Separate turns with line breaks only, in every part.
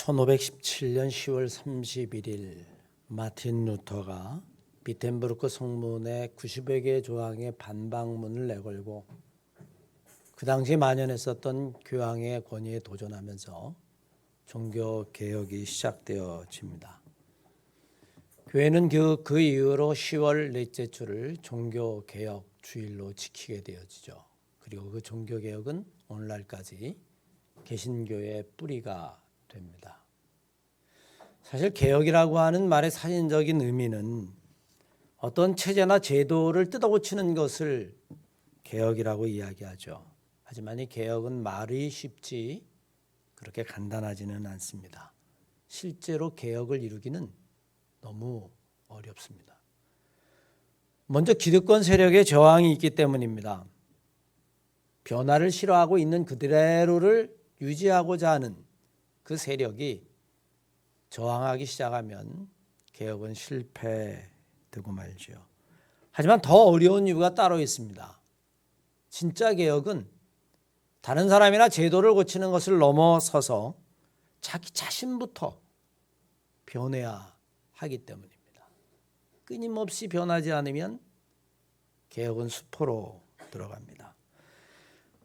1517년 10월 31일 마틴 루터가 비텐부르크 성문에 90여 개의 조항의 반박문을 내걸고 그 당시 만연했었던 교황의 권위에 도전하면서 종교개혁이 시작되어집니다. 교회는 그 이후로 10월 넷째 주를 종교개혁 주일로 지키게 되어지죠. 그리고 그 종교개혁은 오늘날까지 개신교의 뿌리가 됩니다. 사실 개혁이라고 하는 말의 사전적인 의미는 어떤 체제나 제도를 뜯어고치는 것을 개혁이라고 이야기하죠. 하지만 이 개혁은 말이 쉽지 그렇게 간단하지는 않습니다. 실제로 개혁을 이루기는 너무 어렵습니다. 먼저 기득권 세력의 저항이 있기 때문입니다. 변화를 싫어하고 있는 그대로를 유지하고자 하는 그 세력이 저항하기 시작하면 개혁은 실패되고 말지요. 하지만 더 어려운 이유가 따로 있습니다. 진짜 개혁은 다른 사람이나 제도를 고치는 것을 넘어서서 자기 자신부터 변해야 하기 때문입니다. 끊임없이 변하지 않으면 개혁은 수포로 들어갑니다.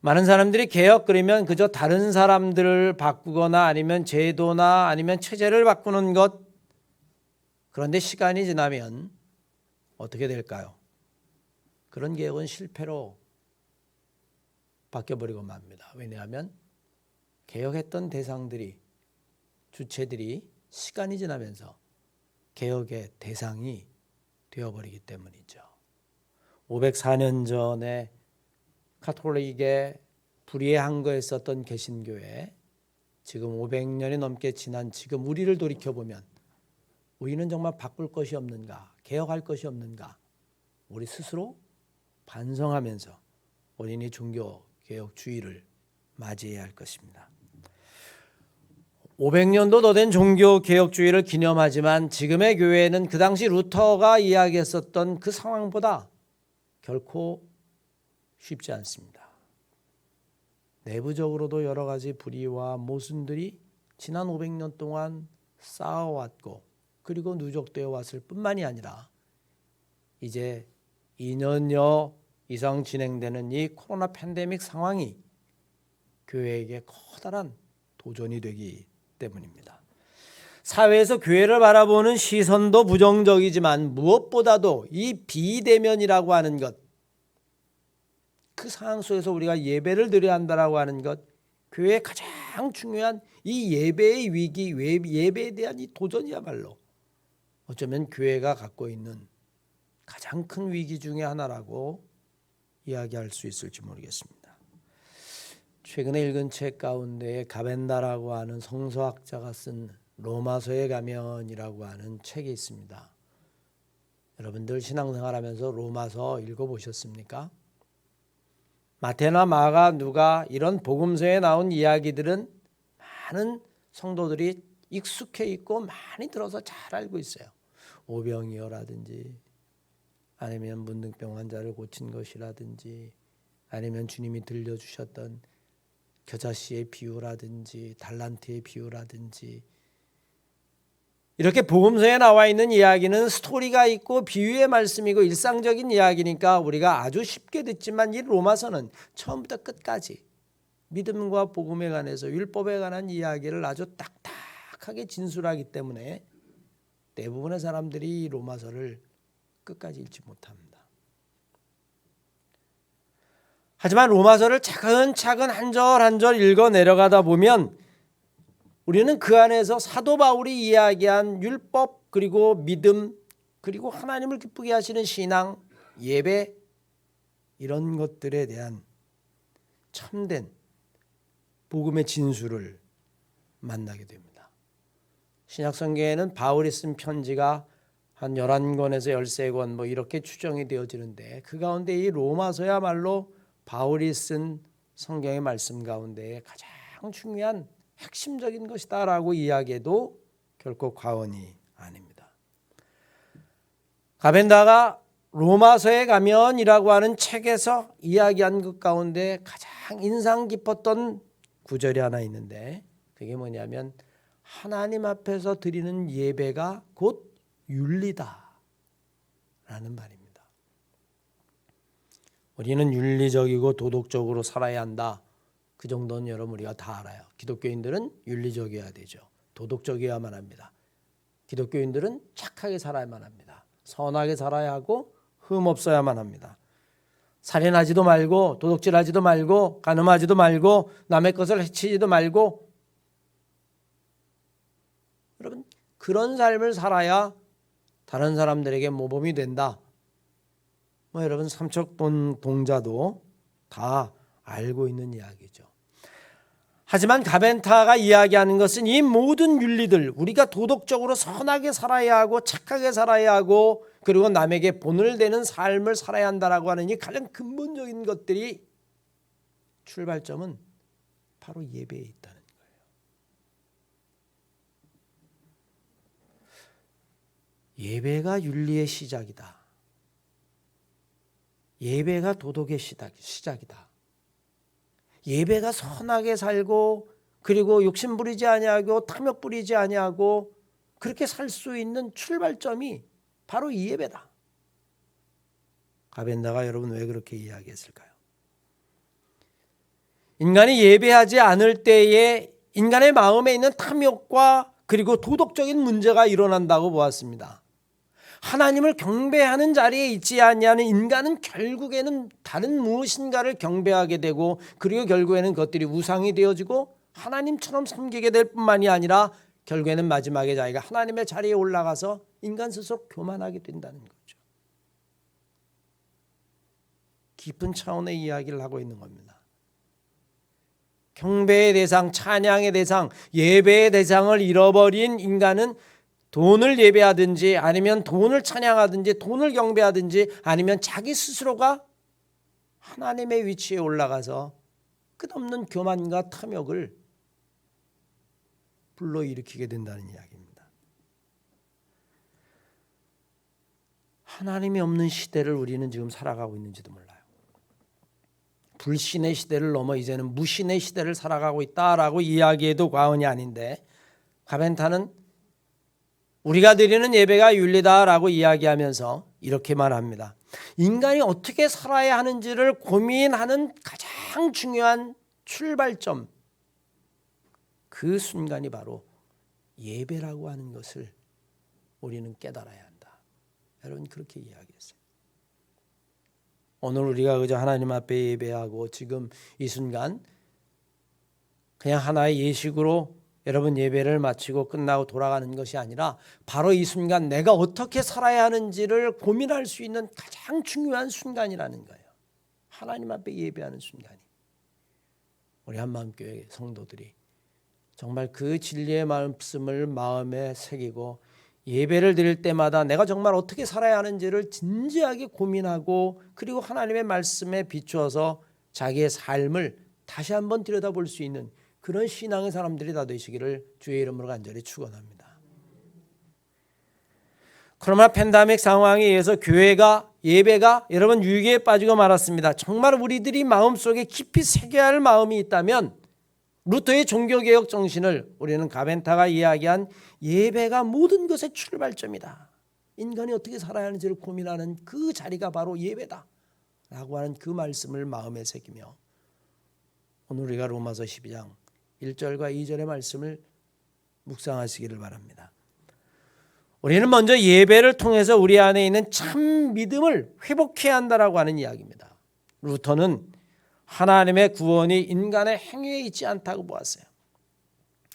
많은 사람들이 개혁 그러면 그저 다른 사람들을 바꾸거나 아니면 제도나 아니면 체제를 바꾸는 것. 그런데 시간이 지나면 어떻게 될까요? 그런 개혁은 실패로 바뀌어버리고 맙니다. 왜냐하면 개혁했던 대상들이 주체들이 시간이 지나면서 개혁의 대상이 되어버리기 때문이죠. 504년 전에 카톨릭에 불의에 항거했었던 개신교회, 지금 500년이 넘게 지난 지금 우리를 돌이켜보면 우리는 정말 바꿀 것이 없는가, 개혁할 것이 없는가, 우리 스스로 반성하면서 우리는 종교개혁주의를 맞이해야 할 것입니다. 500년도 더 된 종교개혁주의를 기념하지만 지금의 교회는 그 당시 루터가 이야기했었던 그 상황보다 결코 쉽지 않습니다. 내부적으로도 여러 가지 불의와 모순들이 지난 500년 동안 쌓아왔고 그리고 누적되어 왔을 뿐만이 아니라 이제 2년여 이상 진행되는 이 코로나 팬데믹 상황이 교회에게 커다란 도전이 되기 때문입니다. 사회에서 교회를 바라보는 시선도 부정적이지만 무엇보다도 이 비대면이라고 하는 것, 그 상황 속에서 우리가 예배를 드려야 한다라고 하는 것, 교회의 가장 중요한 이 예배의 위기, 예배에 대한 이 도전이야말로 어쩌면 교회가 갖고 있는 가장 큰 위기 중에 하나라고 이야기할 수 있을지 모르겠습니다. 최근에 읽은 책 가운데 가벤다라고 하는 성서학자가 쓴 로마서에 가면이라고 하는 책이 있습니다. 여러분들 신앙생활하면서 로마서 읽어보셨습니까? 마태나 마가, 누가 이런 복음서에 나온 이야기들은 많은 성도들이 익숙해 있고 많이 들어서 잘 알고 있어요. 오병이어라든지 아니면 문둥병 환자를 고친 것이라든지 아니면 주님이 들려주셨던 겨자씨의 비유라든지 달란트의 비유라든지 이렇게 복음서에 나와 있는 이야기는 스토리가 있고 비유의 말씀이고 일상적인 이야기니까 우리가 아주 쉽게 듣지만 이 로마서는 처음부터 끝까지 믿음과 복음에 관해서 율법에 관한 이야기를 아주 딱딱하게 진술하기 때문에 대부분의 사람들이 이 로마서를 끝까지 읽지 못합니다. 하지만 로마서를 차근차근 한 절 한 절 읽어 내려가다 보면 우리는 그 안에서 사도 바울이 이야기한 율법 그리고 믿음 그리고 하나님을 기쁘게 하시는 신앙, 예배 이런 것들에 대한 참된 복음의 진수를 만나게 됩니다. 신약성경에는 바울이 쓴 편지가 한 11권에서 13권 뭐 이렇게 추정이 되어지는데 그 가운데 이 로마서야말로 바울이 쓴 성경의 말씀 가운데 가장 중요한 핵심적인 것이다라고 이야기해도 결코 과언이 아닙니다. 가벤다가 로마서에 가면이라고 하는 책에서 이야기한 것 가운데 가장 인상 깊었던 구절이 하나 있는데 그게 뭐냐면 하나님 앞에서 드리는 예배가 곧 윤리다 라는 말입니다. 우리는 윤리적이고 도덕적으로 살아야 한다. 그 정도는 여러분 우리가 다 알아요. 기독교인들은 윤리적이어야 되죠. 도덕적이어야만 합니다. 기독교인들은 착하게 살아야만 합니다. 선하게 살아야 하고 흠 없어야만 합니다. 살인하지도 말고 도둑질하지도 말고 간음하지도 말고 남의 것을 해치지도 말고, 여러분 그런 삶을 살아야 다른 사람들에게 모범이 된다. 여러분 삼척동자도 다 알고 있는 이야기죠. 하지만 가벤타가 이야기하는 것은 이 모든 윤리들, 우리가 도덕적으로 선하게 살아야 하고 착하게 살아야 하고 그리고 남에게 본을 내는 삶을 살아야 한다라고 하는 이 가장 근본적인 것들이 출발점은 바로 예배에 있다는 거예요. 예배가 윤리의 시작이다. 예배가 도덕의 시작이다. 예배가 선하게 살고 그리고 욕심 부리지 아니하고 탐욕 부리지 아니하고 그렇게 살 수 있는 출발점이 바로 이 예배다. 가벤다가 여러분 왜 그렇게 이야기했을까요? 인간이 예배하지 않을 때에 인간의 마음에 있는 탐욕과 그리고 도덕적인 문제가 일어난다고 보았습니다. 하나님을 경배하는 자리에 있지 아니하는 인간은 결국에는 다른 무엇인가를 경배하게 되고 그리고 결국에는 그것들이 우상이 되어지고 하나님처럼 섬기게 될 뿐만이 아니라 결국에는 마지막에 자기가 하나님의 자리에 올라가서 인간 스스로 교만하게 된다는 거죠. 깊은 차원의 이야기를 하고 있는 겁니다. 경배의 대상, 찬양의 대상, 예배의 대상을 잃어버린 인간은 돈을 예배하든지 아니면 돈을 찬양하든지 돈을 경배하든지 아니면 자기 스스로가 하나님의 위치에 올라가서 끝없는 교만과 탐욕을 불러일으키게 된다는 이야기입니다. 하나님이 없는 시대를 우리는 지금 살아가고 있는지도 몰라요. 불신의 시대를 넘어 이제는 무신의 시대를 살아가고 있다라고 이야기해도 과언이 아닌데, 가벤타는 우리가 드리는 예배가 윤리다라고 이야기하면서 이렇게 말합니다. 인간이 어떻게 살아야 하는지를 고민하는 가장 중요한 출발점, 그 순간이 바로 예배라고 하는 것을 우리는 깨달아야 한다. 여러분 그렇게 이야기했어요. 오늘 우리가 그저 하나님 앞에 예배하고 지금 이 순간 그냥 하나의 예식으로 여러분 예배를 마치고 끝나고 돌아가는 것이 아니라 바로 이 순간 내가 어떻게 살아야 하는지를 고민할 수 있는 가장 중요한 순간이라는 거예요. 하나님 앞에 예배하는 순간이. 우리 한마음교회 성도들이 정말 그 진리의 말씀을 마음에 새기고 예배를 드릴 때마다 내가 정말 어떻게 살아야 하는지를 진지하게 고민하고 그리고 하나님의 말씀에 비추어서 자기의 삶을 다시 한번 들여다볼 수 있는 그런 신앙의 사람들이 다 되시기를 주의 이름으로 간절히 축원합니다. 코로나 팬데믹 상황에 의해서 교회가 예배가 여러분 위기에 빠지고 말았습니다. 정말 우리들이 마음속에 깊이 새겨야 할 마음이 있다면 루터의 종교개혁 정신을 우리는 가벤타가 이야기한 예배가 모든 것의 출발점이다. 인간이 어떻게 살아야 하는지를 고민하는 그 자리가 바로 예배다 라고 하는 그 말씀을 마음에 새기며 오늘 우리가 로마서 12장 1절과 2절의 말씀을 묵상하시기를 바랍니다. 우리는 먼저 예배를 통해서 우리 안에 있는 참 믿음을 회복해야 한다라고 하는 이야기입니다. 루터는 하나님의 구원이 인간의 행위에 있지 않다고 보았어요.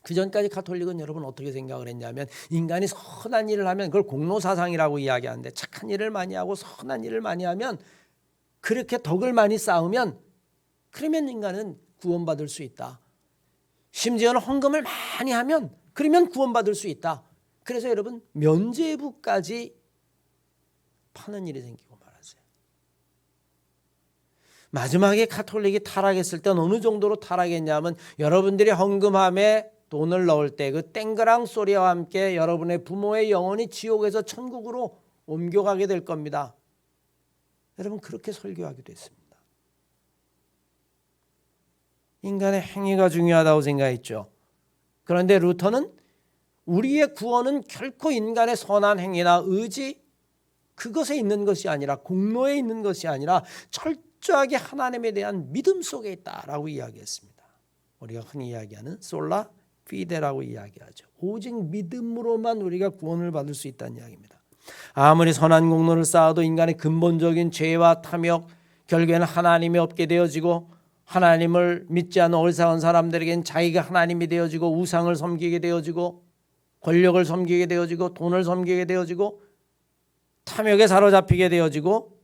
그 전까지 가톨릭은 여러분 어떻게 생각을 했냐면 인간이 선한 일을 하면 그걸 공로사상이라고 이야기하는데 착한 일을 많이 하고 선한 일을 많이 하면 그렇게 덕을 많이 쌓으면 그러면 인간은 구원받을 수 있다. 심지어는 헌금을 많이 하면 그러면 구원받을 수 있다. 그래서 여러분 면죄부까지 파는 일이 생기고 말았어요. 마지막에 가톨릭이 타락했을 때 어느 정도로 타락했냐면 여러분들이 헌금함에 돈을 넣을 때 그 땡그랑 소리와 함께 여러분의 부모의 영혼이 지옥에서 천국으로 옮겨가게 될 겁니다. 여러분 그렇게 설교하기도 했습니다. 인간의 행위가 중요하다고 생각했죠. 그런데 루터는 우리의 구원은 결코 인간의 선한 행위나 의지 그것에 있는 것이 아니라, 공로에 있는 것이 아니라 철저하게 하나님에 대한 믿음 속에 있다라고 이야기했습니다. 우리가 흔히 이야기하는 솔라 피데라고 이야기하죠. 오직 믿음으로만 우리가 구원을 받을 수 있다는 이야기입니다. 아무리 선한 공로를 쌓아도 인간의 근본적인 죄와 탐욕, 결국에는 하나님이 없게 되어지고, 하나님을 믿지 않는 어리석은 사람들에겐 자기가 하나님이 되어지고, 우상을 섬기게 되어지고, 권력을 섬기게 되어지고, 돈을 섬기게 되어지고, 탐욕에 사로잡히게 되어지고,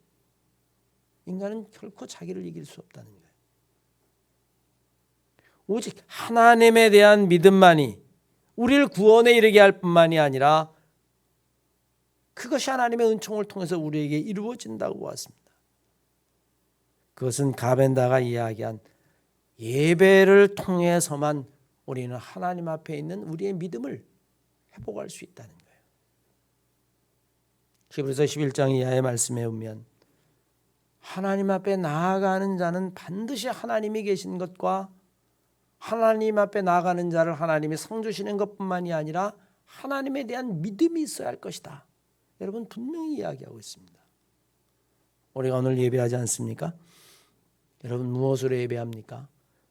인간은 결코 자기를 이길 수 없다는 거예요. 오직 하나님에 대한 믿음만이 우리를 구원에 이르게 할 뿐만이 아니라 그것이 하나님의 은총을 통해서 우리에게 이루어진다고 보았습니다. 그것은 가벤다가 이야기한 예배를 통해서만 우리는 하나님 앞에 있는 우리의 믿음을 회복할 수 있다는 거예요. 히브리서 11장 이하의 말씀에 보면 하나님 앞에 나아가는 자는 반드시 하나님이 계신 것과 하나님 앞에 나아가는 자를 하나님이 상 주시는 것뿐만이 아니라 하나님에 대한 믿음이 있어야 할 것이다. 여러분 분명히 이야기하고 있습니다. 우리가 오늘 예배하지 않습니까? 여러분 무엇으로 예배합니까?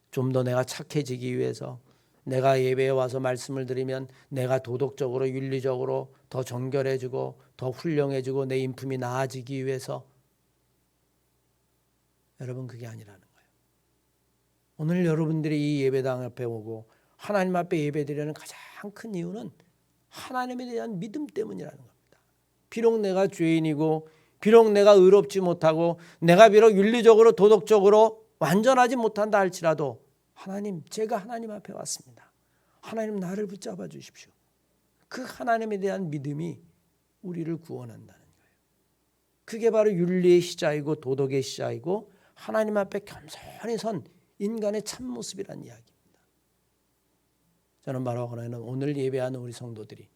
좀 더 내가 착해지기 위해서, 내가 예배에 와서 말씀을 드리면 내가 도덕적으로 윤리적으로 더 정결해지고 더 훌륭해지고 내 인품이 나아지기 위해서. 여러분 그게 아니라는 거예요. 오늘 여러분들이 이 예배당 앞에 오고 하나님 앞에 예배드리는 가장 큰 이유는 하나님에 대한 믿음 때문이라는 겁니다. 비록 내가 죄인이고 비록 내가 의롭지 못하고 내가 비록 윤리적으로 도덕적으로 완전하지 못한다 할지라도 하나님, 제가 하나님 앞에 왔습니다. 하나님 나를 붙잡아 주십시오. 그 하나님에 대한 믿음이 우리를 구원한다는 거예요. 그게 바로 윤리의 시작이고 도덕의 시작이고 하나님 앞에 겸손히 선 인간의 참모습이라는 이야기입니다. 저는 바로 오늘 예배하는 우리 성도들이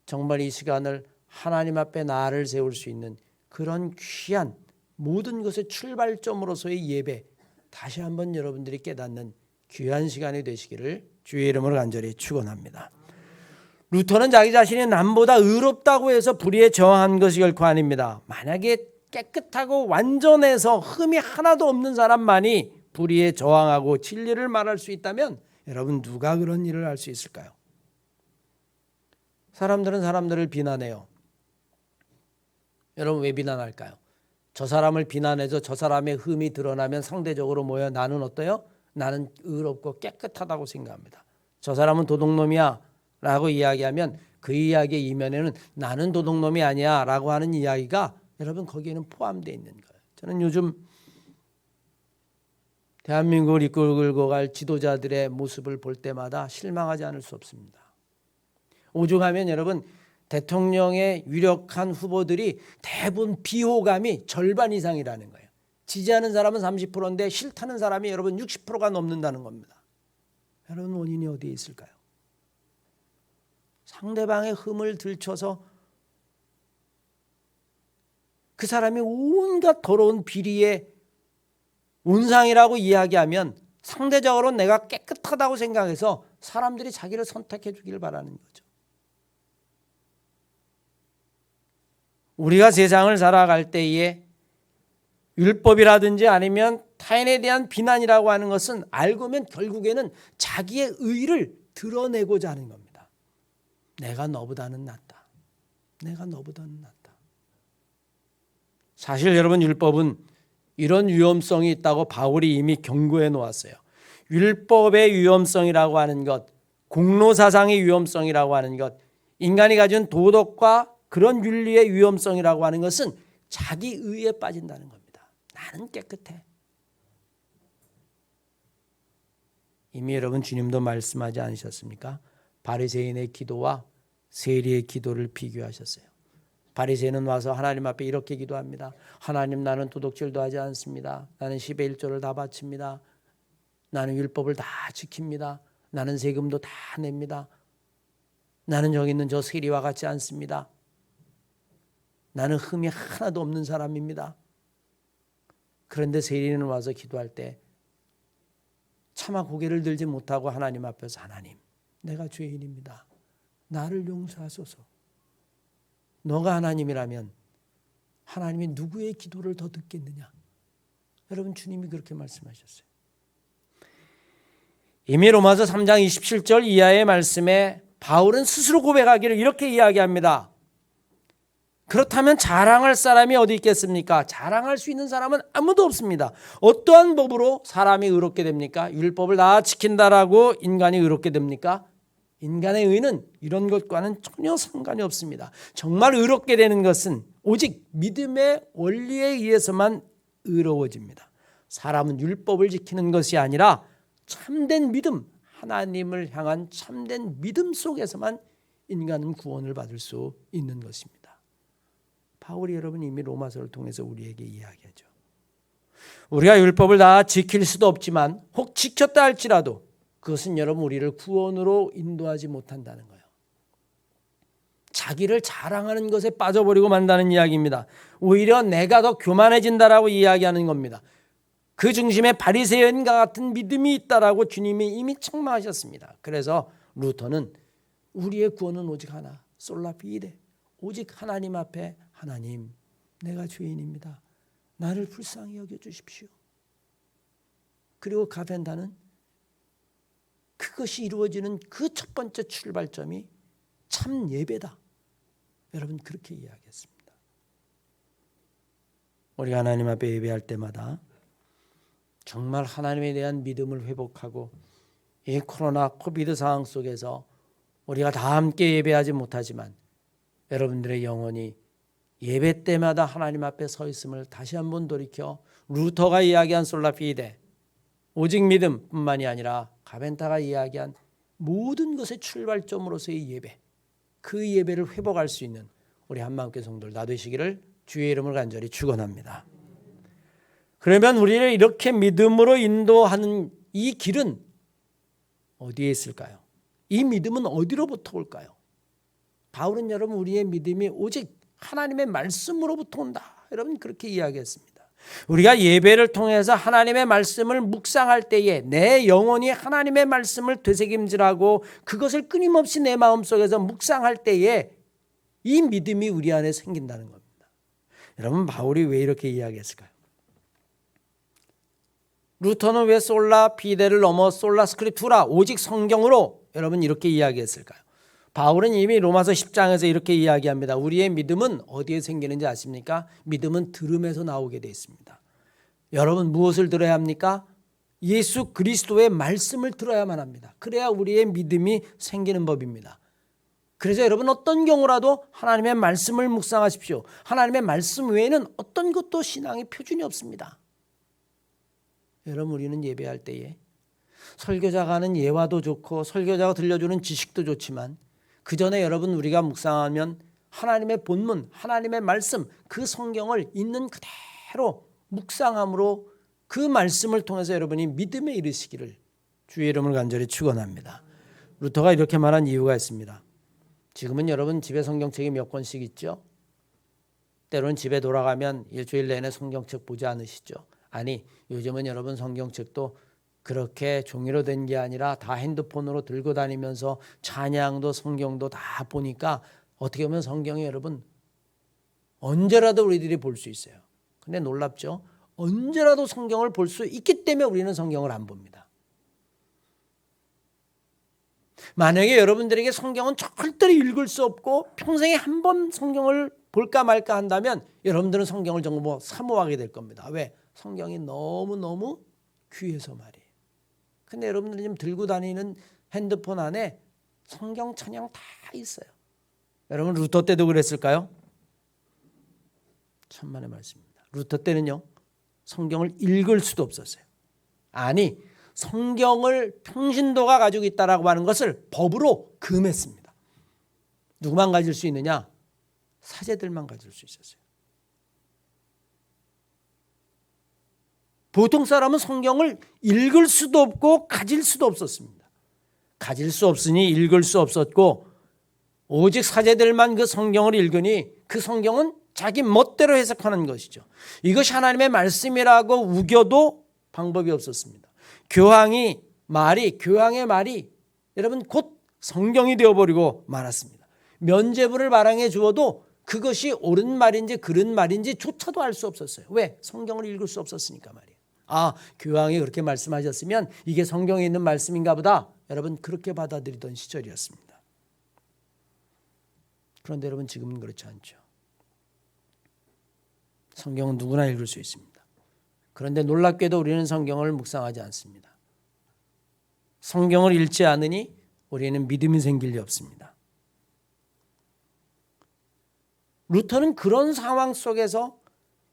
정말 이 시간을 하나님 앞에 나를 세울 수 있는 그런 귀한 모든 것의 출발점으로서의 예배, 다시 한번 여러분들이 깨닫는 귀한 시간이 되시기를 주의 이름으로 간절히 축원합니다. 루터는 자기 자신이 남보다 의롭다고 해서 불의에 저항한 것이 결코 아닙니다. 만약에 깨끗하고 완전해서 흠이 하나도 없는 사람만이 불의에 저항하고 진리를 말할 수 있다면 여러분 누가 그런 일을 할 수 있을까요? 사람들은 사람들을 비난해요. 여러분 왜 비난할까요? 저 사람을 비난해서 저 사람의 흠이 드러나면 상대적으로 뭐예요? 나는 어때요? 나는 의롭고 깨끗하다고 생각합니다. 저 사람은 도둑놈이야 라고 이야기하면 그 이야기의 이면에는 나는 도둑놈이 아니야 라고 하는 이야기가 여러분 거기에는 포함되어 있는 거예요. 저는 요즘 대한민국을 이끌고 갈 지도자들의 모습을 볼 때마다 실망하지 않을 수 없습니다. 오죽하면 여러분 대통령의 유력한 후보들이 대부분 비호감이 절반 이상이라는 거예요. 지지하는 사람은 30%인데 싫다는 사람이 여러분 60%가 넘는다는 겁니다. 여러분 원인이 어디에 있을까요? 상대방의 흠을 들춰서 그 사람이 온갖 더러운 비리의 온상이라고 이야기하면 상대적으로 내가 깨끗하다고 생각해서 사람들이 자기를 선택해 주길 바라는 거죠. 우리가 세상을 살아갈 때에 율법이라든지 아니면 타인에 대한 비난이라고 하는 것은 알고 보면 결국에는 자기의 의를 드러내고자 하는 겁니다. 내가 너보다는 낫다. 내가 너보다는 낫다. 사실 여러분 율법은 이런 위험성이 있다고 바울이 이미 경고해 놓았어요. 율법의 위험성이라고 하는 것, 공로사상의 위험성이라고 하는 것, 인간이 가진 도덕과 그런 윤리의 위험성이라고 하는 것은 자기 의에 빠진다는 겁니다. 나는 깨끗해. 이미 여러분 주님도 말씀하지 않으셨습니까? 바리새인의 기도와 세리의 기도를 비교하셨어요. 바리새인은 와서 하나님 앞에 이렇게 기도합니다. 하나님 나는 도덕질도 하지 않습니다. 나는 10의 1조를 다 바칩니다. 나는 율법을 다 지킵니다. 나는 세금도 다 냅니다. 나는 여기 있는 저 세리와 같지 않습니다. 나는 흠이 하나도 없는 사람입니다. 그런데 세리는 와서 기도할 때 차마 고개를 들지 못하고 하나님 앞에서 하나님 내가 죄인입니다. 나를 용서하소서. 너가 하나님이라면 하나님이 누구의 기도를 더 듣겠느냐? 여러분, 주님이 그렇게 말씀하셨어요. 이미 로마서 3장 27절 이하의 말씀에 바울은 스스로 고백하기를 이렇게 이야기합니다. 그렇다면 자랑할 사람이 어디 있겠습니까? 자랑할 수 있는 사람은 아무도 없습니다. 어떠한 법으로 사람이 의롭게 됩니까? 율법을 다 지킨다라고 인간이 의롭게 됩니까? 인간의 의는 이런 것과는 전혀 상관이 없습니다. 정말 의롭게 되는 것은 오직 믿음의 원리에 의해서만 의로워집니다. 사람은 율법을 지키는 것이 아니라 참된 믿음, 하나님을 향한 참된 믿음 속에서만 인간은 구원을 받을 수 있는 것입니다. 바울이 여러분 이미 로마서를 통해서 우리에게 이야기하죠. 우리가 율법을 다 지킬 수도 없지만 혹 지켰다 할지라도 그것은 여러분 우리를 구원으로 인도하지 못한다는 거예요. 자기를 자랑하는 것에 빠져버리고 만다는 이야기입니다. 오히려 내가 더 교만해진다라고 이야기하는 겁니다. 그 중심에 바리새인과 같은 믿음이 있다라고 주님이 이미 책망하셨습니다. 그래서 루터는 우리의 구원은 오직 하나, 솔라 피데, 오직 하나님 앞에 하나님, 내가 죄인입니다. 나를 불쌍히 여겨주십시오. 그리고 가벤다는 그것이 이루어지는 그 첫 번째 출발점이 참 예배다. 여러분 그렇게 이야기했습니다. 우리가 하나님 앞에 예배할 때마다 정말 하나님에 대한 믿음을 회복하고 이 코로나 코비드 상황 속에서 우리가 다 함께 예배하지 못하지만 여러분들의 영혼이 예배 때마다 하나님 앞에 서 있음을 다시 한번 돌이켜 루터가 이야기한 솔라피데, 오직 믿음뿐만이 아니라 가벤타가 이야기한 모든 것의 출발점으로서의 예배, 그 예배를 회복할 수 있는 우리 한마음교회 성도들 다 되시기를 주의 이름을 간절히 축원합니다. 그러면 우리를 이렇게 믿음으로 인도하는 이 길은 어디에 있을까요? 이 믿음은 어디로부터 올까요? 바울은 여러분 우리의 믿음이 오직 하나님의 말씀으로부터 온다. 여러분 그렇게 이야기했습니다. 우리가 예배를 통해서 하나님의 말씀을 묵상할 때에 내 영혼이 하나님의 말씀을 되새김질하고 그것을 끊임없이 내 마음속에서 묵상할 때에 이 믿음이 우리 안에 생긴다는 겁니다. 여러분 바울이 왜 이렇게 이야기했을까요? 루터는 왜 솔라 피데를 넘어 솔라 스크립투라, 오직 성경으로 여러분 이렇게 이야기했을까요? 바울은 이미 로마서 10장에서 이렇게 이야기합니다. 우리의 믿음은 어디에 생기는지 아십니까? 믿음은 들음에서 나오게 되어 있습니다. 여러분 무엇을 들어야 합니까? 예수 그리스도의 말씀을 들어야만 합니다. 그래야 우리의 믿음이 생기는 법입니다. 그래서 여러분 어떤 경우라도 하나님의 말씀을 묵상하십시오. 하나님의 말씀 외에는 어떤 것도 신앙의 표준이 없습니다. 여러분 우리는 예배할 때에 설교자가 하는 예화도 좋고 설교자가 들려주는 지식도 좋지만 그 전에 여러분 우리가 묵상하면 하나님의 본문, 하나님의 말씀, 그 성경을 있는 그대로 묵상함으로 그 말씀을 통해서 여러분이 믿음에 이르시기를 주의 이름을 간절히 축원합니다. 루터가 이렇게 말한 이유가 있습니다. 지금은 여러분 집에 성경책이 몇 권씩 있죠? 때로는 집에 돌아가면 일주일 내내 성경책 보지 않으시죠? 아니, 요즘은 여러분 성경책도 그렇게 종이로 된 게 아니라 다 핸드폰으로 들고 다니면서 찬양도 성경도 다 보니까 어떻게 보면 성경이 여러분 언제라도 우리들이 볼 수 있어요. 근데 놀랍죠? 언제라도 성경을 볼 수 있기 때문에 우리는 성경을 안 봅니다. 만약에 여러분들에게 성경은 절대로 읽을 수 없고 평생에 한 번 성경을 볼까 말까 한다면 여러분들은 성경을 정말 사모하게 될 겁니다. 왜? 성경이 너무너무 귀해서 말이에요. 근데 여러분들이 지금 들고 다니는 핸드폰 안에 성경 찬양 다 있어요. 여러분 루터 때도 그랬을까요? 천만의 말씀입니다. 루터 때는요 성경을 읽을 수도 없었어요. 아니 성경을 평신도가 가지고 있다라고 하는 것을 법으로 금했습니다. 누구만 가질 수 있느냐? 사제들만 가질 수 있었어요. 보통 사람은 성경을 읽을 수도 없고 가질 수도 없었습니다. 가질 수 없으니 읽을 수 없었고 오직 사제들만 그 성경을 읽으니 그 성경은 자기 멋대로 해석하는 것이죠. 이것이 하나님의 말씀이라고 우겨도 방법이 없었습니다. 교황의 말이 여러분 곧 성경이 되어버리고 말았습니다. 면죄부를 발행해 주어도 그것이 옳은 말인지 그른 말인지 조차도 알 수 없었어요. 왜? 성경을 읽을 수 없었으니까 말이에요. 교황이 그렇게 말씀하셨으면 이게 성경에 있는 말씀인가 보다. 여러분 그렇게 받아들이던 시절이었습니다. 그런데 여러분 지금은 그렇지 않죠. 성경은 누구나 읽을 수 있습니다. 그런데 놀랍게도 우리는 성경을 묵상하지 않습니다. 성경을 읽지 않으니 우리는 믿음이 생길 리 없습니다. 루터는 그런 상황 속에서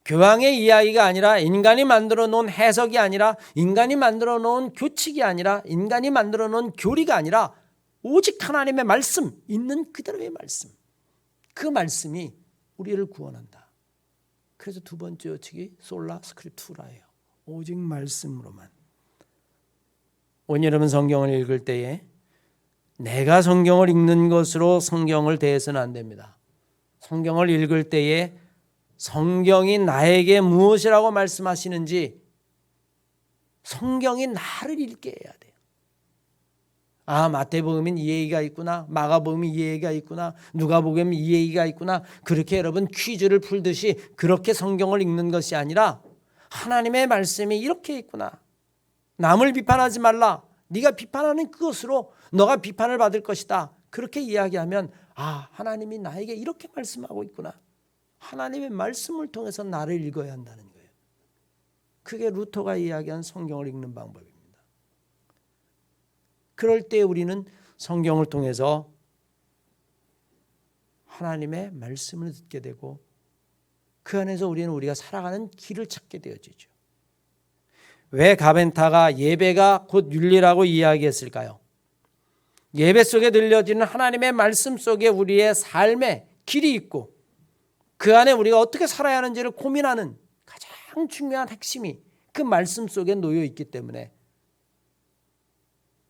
교황의 이야기가 아니라 인간이 만들어 놓은 해석이 아니라 인간이 만들어 놓은 교칙이 아니라 인간이 만들어 놓은 교리가 아니라 오직 하나님의 말씀, 있는 그대로의 말씀. 그 말씀이 우리를 구원한다. 그래서 두 번째 요칙이 솔라 스크립투라예요. 오직 말씀으로만. 오늘 여러분 성경을 읽을 때에 내가 성경을 읽는 것으로 성경을 대해서는 안 됩니다. 성경을 읽을 때에 성경이 나에게 무엇이라고 말씀하시는지 성경이 나를 읽게 해야 돼요. 마태복음엔 이 얘기가 있구나. 마가복음엔 이 얘기가 있구나. 누가복음엔 이 얘기가 있구나. 그렇게 여러분 퀴즈를 풀듯이 그렇게 성경을 읽는 것이 아니라 하나님의 말씀이 이렇게 있구나. 남을 비판하지 말라. 네가 비판하는 그것으로 너가 비판을 받을 것이다. 그렇게 이야기하면 하나님이 나에게 이렇게 말씀하고 있구나. 하나님의 말씀을 통해서 나를 읽어야 한다는 거예요. 그게 루터가 이야기한 성경을 읽는 방법입니다. 그럴 때 우리는 성경을 통해서 하나님의 말씀을 듣게 되고 그 안에서 우리는 우리가 살아가는 길을 찾게 되어지죠. 왜 가벤타가 예배가 곧 윤리라고 이야기했을까요? 예배 속에 들려지는 하나님의 말씀 속에 우리의 삶의 길이 있고 그 안에 우리가 어떻게 살아야 하는지를 고민하는 가장 중요한 핵심이 그 말씀 속에 놓여 있기 때문에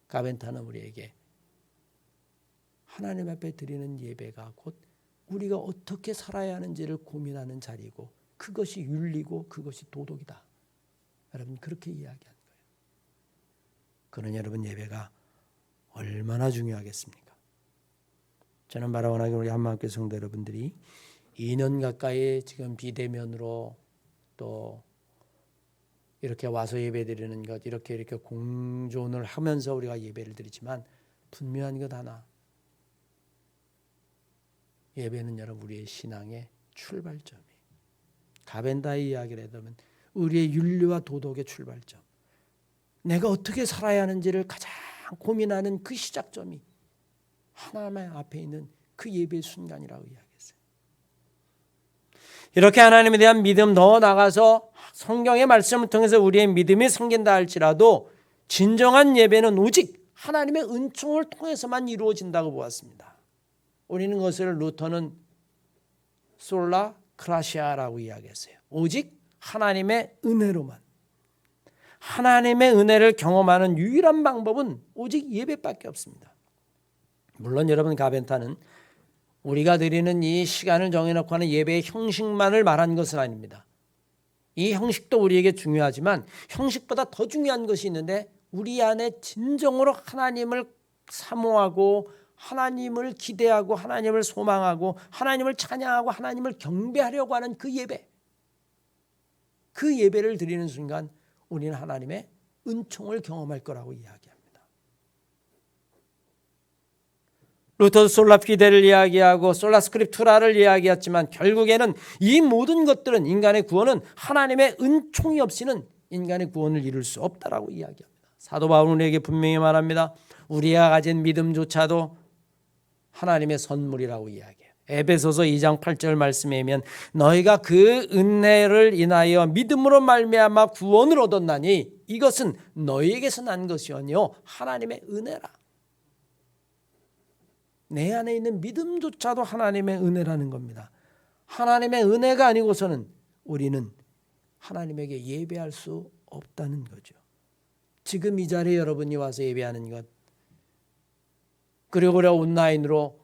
가벤타는 우리에게 하나님 앞에 드리는 예배가 곧 우리가 어떻게 살아야 하는지를 고민하는 자리고 그것이 윤리고 그것이 도덕이다. 여러분 그렇게 이야기한 거예요. 그런 여러분 예배가 얼마나 중요하겠습니까? 저는 바라원하게 우리 한마음교회 성도 여러분들이 2년 가까이 지금 비대면으로 또 이렇게 와서 예배드리는 것 이렇게 공존을 하면서 우리가 예배를 드리지만 분명한 것 하나, 예배는 여러분 우리의 신앙의 출발점이에요. 가벤다의 이야기를 해보면 우리의 윤리와 도덕의 출발점, 내가 어떻게 살아야 하는지를 가장 고민하는 그 시작점이 하나님 앞에 있는 그 예배의 순간이라고 이야기했어요. 이렇게 하나님에 대한 믿음 더 나가서 성경의 말씀을 통해서 우리의 믿음이 생긴다 할지라도 진정한 예배는 오직 하나님의 은총을 통해서만 이루어진다고 보았습니다. 우리는 그것을 루터는 솔라 크라시아라고 이야기했어요. 오직 하나님의 은혜로만. 하나님의 은혜를 경험하는 유일한 방법은 오직 예배밖에 없습니다. 물론 여러분 가벤타는 우리가 드리는 이 시간을 정해놓고 하는 예배의 형식만을 말한 것은 아닙니다. 이 형식도 우리에게 중요하지만 형식보다 더 중요한 것이 있는데 우리 안에 진정으로 하나님을 사모하고 하나님을 기대하고 하나님을 소망하고 하나님을 찬양하고 하나님을 경배하려고 하는 그 예배, 그 예배를 드리는 순간 우리는 하나님의 은총을 경험할 거라고 이야기합니다. 루터도 솔라 피데를 이야기하고 솔라 스크립투라를 이야기했지만 결국에는 이 모든 것들은 인간의 구원은 하나님의 은총이 없이는 인간의 구원을 이룰 수 없다라고 이야기합니다. 사도 바울은 우리에게 분명히 말합니다. 우리가 가진 믿음조차도 하나님의 선물이라고 이야기해요. 에베소서 2장 8절 말씀에 의하면 너희가 그 은혜를 인하여 믿음으로 말미암아 구원을 얻었나니 이것은 너희에게서 난 것이 아니요 하나님의 은혜라. 내 안에 있는 믿음조차도 하나님의 은혜라는 겁니다. 하나님의 은혜가 아니고서는 우리는 하나님에게 예배할 수 없다는 거죠. 지금 이 자리에 여러분이 와서 예배하는 것, 그리고 온라인으로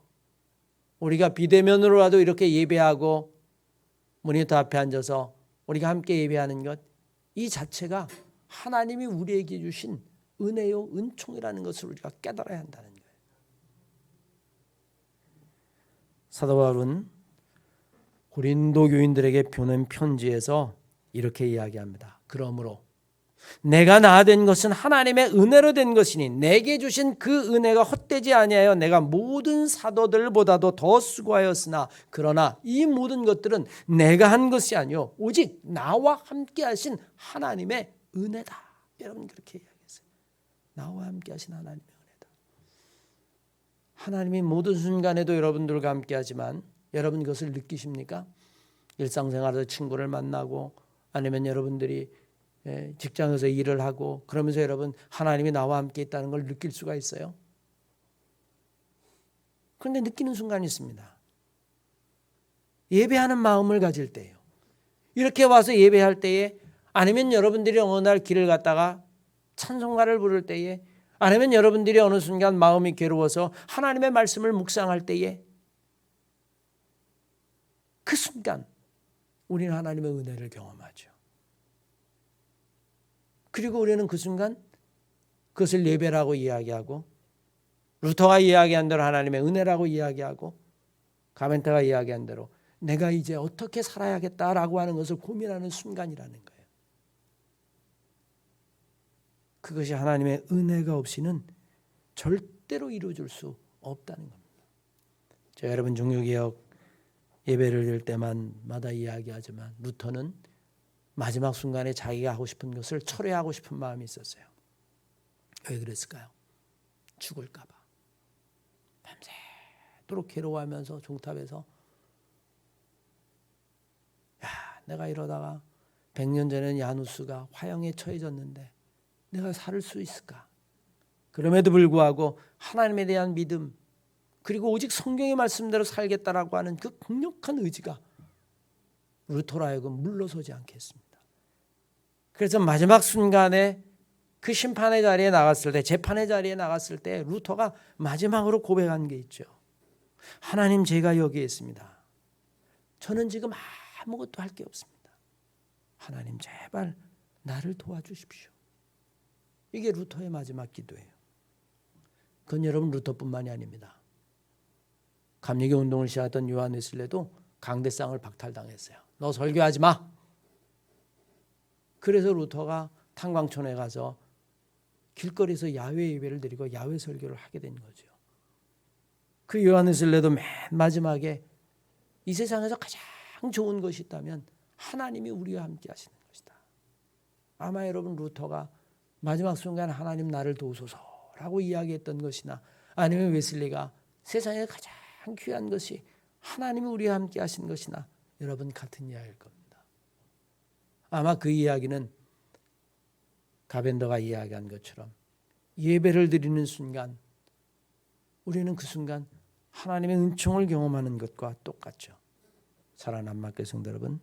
우리가 비대면으로라도 이렇게 예배하고 모니터 앞에 앉아서 우리가 함께 예배하는 것, 이 자체가 하나님이 우리에게 주신 은혜요 은총이라는 것을 우리가 깨달아야 한다는 거예요. 사도 바울은 고린도 교인들에게 보낸 편지에서 이렇게 이야기합니다. 그러므로 내가 나아된 것은 하나님의 은혜로 된 것이니 내게 주신 그 은혜가 헛되지 아니하여 내가 모든 사도들보다도 더 수고하였으나 그러나 이 모든 것들은 내가 한 것이 아니요 오직 나와 함께 하신 하나님의 은혜다. 여러분 그렇게 이야기했어요. 나와 함께 하신 하나님의 은혜다. 하나님이 모든 순간에도 여러분들과 함께 하지만 여러분 그것을 느끼십니까? 일상생활에서 친구를 만나고 아니면 여러분들이 직장에서 일을 하고 그러면서 여러분 하나님이 나와 함께 있다는 걸 느낄 수가 있어요. 그런데 느끼는 순간이 있습니다. 예배하는 마음을 가질 때예요. 이렇게 와서 예배할 때에 아니면 여러분들이 어느 날 길을 갔다가 찬송가를 부를 때에 아니면 여러분들이 어느 순간 마음이 괴로워서 하나님의 말씀을 묵상할 때에 그 순간 우리는 하나님의 은혜를 경험하죠. 그리고 우리는 그 순간 그것을 예배라고 이야기하고 루터가 이야기한 대로 하나님의 은혜라고 이야기하고 가멘타가 이야기한 대로 내가 이제 어떻게 살아야겠다라고 하는 것을 고민하는 순간이라는 거예요. 그것이 하나님의 은혜가 없이는 절대로 이루어질 수 없다는 겁니다. 제가 여러분 종교개혁 예배를 드릴 때마다 이야기하지만 루터는 마지막 순간에 자기가 하고 싶은 것을 철회하고 싶은 마음이 있었어요. 왜 그랬을까요? 죽을까 봐. 밤새도록 괴로워하면서 종탑에서 내가 이러다가 100년 전에는 야누스가 화형에 처해졌는데 내가 살 수 있을까? 그럼에도 불구하고 하나님에 대한 믿음 그리고 오직 성경의 말씀대로 살겠다라고 하는 그 강력한 의지가 루터로 하여금 물러서지 않겠습니다. 그래서 마지막 순간에 그 심판의 자리에 나갔을 때 재판의 자리에 나갔을 때 루터가 마지막으로 고백한 게 있죠. 하나님 제가 여기에 있습니다. 저는 지금 아무것도 할 게 없습니다. 하나님 제발 나를 도와주십시오. 이게 루터의 마지막 기도예요. 그건 여러분 루터뿐만이 아닙니다. 감리교 운동을 시작했던 요한 웨슬레도 강대상을 박탈당했어요. 너 설교하지 마. 그래서 루터가 탄광촌에 가서 길거리에서 야외 예배를 드리고 야외 설교를 하게 된 거죠. 그 요한 웨슬레도 맨 마지막에 이 세상에서 가장 좋은 것이 있다면 하나님이 우리와 함께 하시는 것이다. 아마 여러분 루터가 마지막 순간 하나님 나를 도우소서라고 이야기했던 것이나 아니면 웨슬리가 세상에 가장 귀한 것이 하나님이 우리와 함께 하신 것이나 여러분 같은 이야기일 겁니다. 아마 그 이야기는 가벤더가 이야기한 것처럼 예배를 드리는 순간 우리는 그 순간 하나님의 은총을 경험하는 것과 똑같죠. 사랑하는 한마교회 성도 여러분,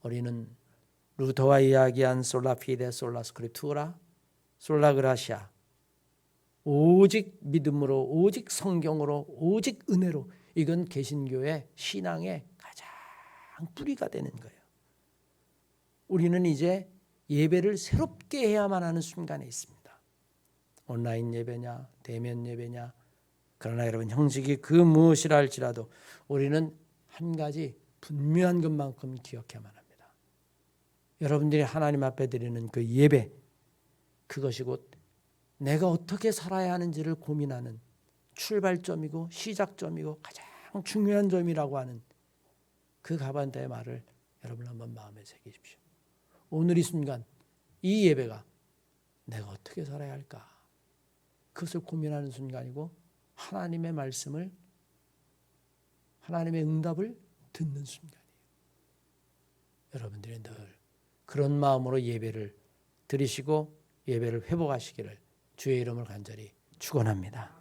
우리는 루터가 이야기한 솔라 피데 솔라 스크립투라 솔라 그라시아 오직 믿음으로 오직 성경으로 오직 은혜로 이건 개신교의 신앙의 가장 뿌리가 되는 거예요. 우리는 이제 예배를 새롭게 해야만 하는 순간에 있습니다. 온라인 예배냐 대면 예배냐 그러나 여러분 형식이 그 무엇이라 할지라도 우리는 한 가지 분명한 것만큼 기억해야만 합니다. 여러분들이 하나님 앞에 드리는 그 예배 그것이 곧 내가 어떻게 살아야 하는지를 고민하는 출발점이고 시작점이고 가장 중요한 점이라고 하는 그 가반다의 말을 여러분 한번 마음에 새기십시오. 오늘 이 순간 이 예배가 내가 어떻게 살아야 할까 그것을 고민하는 순간이고 하나님의 말씀을 하나님의 응답을 듣는 순간이에요. 여러분들이 늘 그런 마음으로 예배를 드리시고 예배를 회복하시기를 주의 이름을 간절히 축원합니다.